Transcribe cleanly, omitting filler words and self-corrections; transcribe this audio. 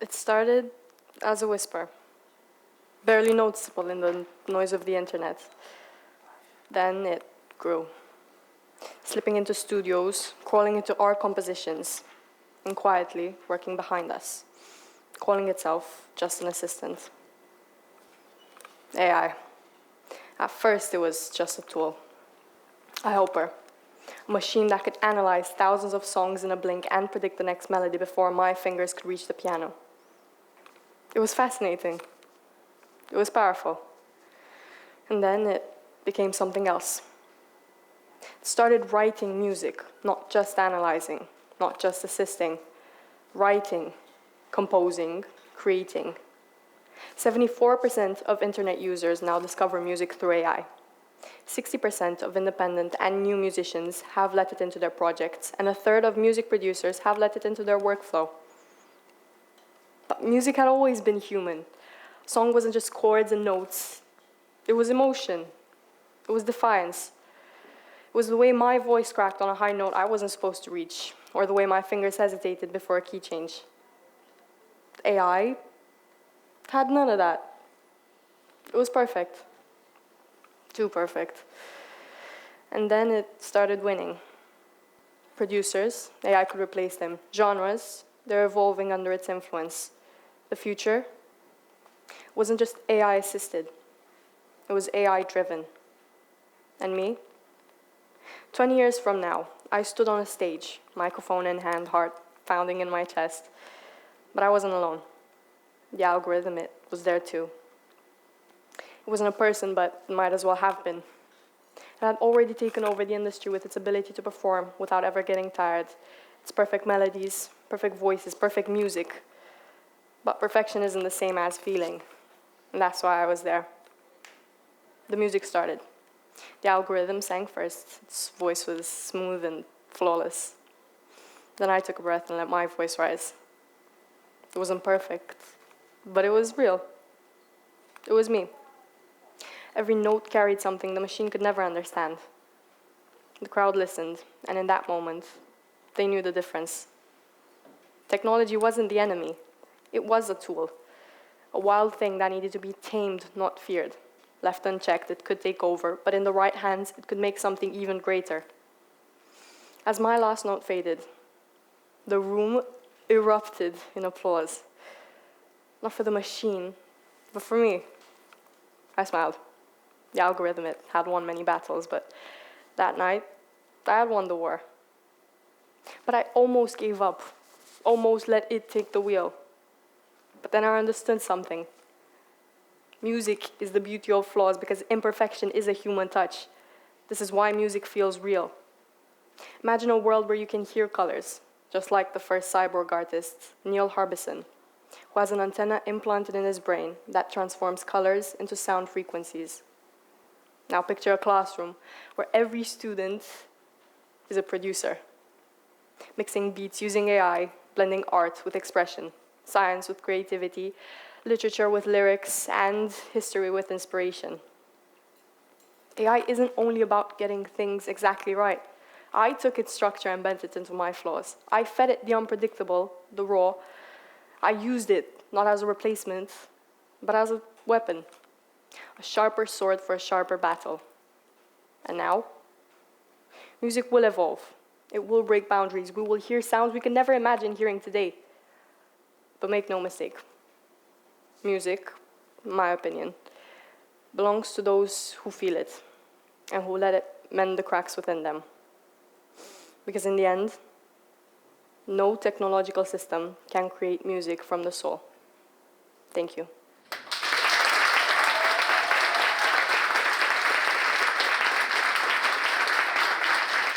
It started as a whisper, barely noticeable in the noise of the internet. Then it grew, slipping into studios, crawling into our compositions, and quietly working behind us, calling itself just an assistant. AI. At first, it was just a tool, a helper, a machine that could analyze thousands of songs in a blink and predict the next melody before my fingers could reach the piano. It was fascinating. It was powerful. And then it became something else. It started writing music, not just analyzing, not just assisting. Writing, composing, creating. 74% of internet users now discover music through AI. 60% of independent and new musicians have let it into their projects, and a third of music producers have let it into their workflow. But music had always been human. Song wasn't just chords and notes. It was emotion. It was defiance. It was the way my voice cracked on a high note I wasn't supposed to reach, or the way my fingers hesitated before a key change. AI had none of that. It was perfect. Too perfect. And then it started winning. Producers, AI could replace them. Genres, they're evolving under its influence. The future wasn't just AI assisted. It was AI driven. And me? 20 years from now, I stood on a stage, microphone in hand, heart pounding in my chest. But I wasn't alone. The algorithm, it was there too. It wasn't a person, but it might as well have been. It had already taken over the industry with its ability to perform without ever getting tired. Its perfect melodies, perfect voices, perfect music. But perfection isn't the same as feeling. And that's why I was there. The music started. The algorithm sang first. Its voice was smooth and flawless. Then I took a breath and let my voice rise. It wasn't perfect, but it was real. It was me. Every note carried something the machine could never understand. The crowd listened, and in that moment, they knew the difference. Technology wasn't the enemy. It was a tool, a wild thing that needed to be tamed, not feared. Left unchecked, it could take over, but in the right hands, it could make something even greater. As my last note faded, the room erupted in applause. Not for the machine, but for me. I smiled. The algorithm, it had won many battles, but that night, I had won the war. But I almost gave up, almost let it take the wheel. But then I understood something. Music is the beauty of flaws because imperfection is a human touch. This is why music feels real. Imagine a world where you can hear colors, just like the first cyborg artist, Neil Harbison, who has an antenna implanted in his brain that transforms colors into sound frequencies. Now picture a classroom where every student is a producer, mixing beats using AI, blending art with expression, science with creativity, literature with lyrics, and history with inspiration. AI isn't only about getting things exactly right. I took its structure and bent it into my flaws. I fed it the unpredictable, the raw. I used it not as a replacement, but as a weapon, a sharper sword for a sharper battle. And now, music will evolve. It will break boundaries. We will hear sounds we could never imagine hearing today. But make no mistake, music, in my opinion, belongs to those who feel it and who let it mend the cracks within them. Because in the end, no technological system can create music from the soul. Thank you.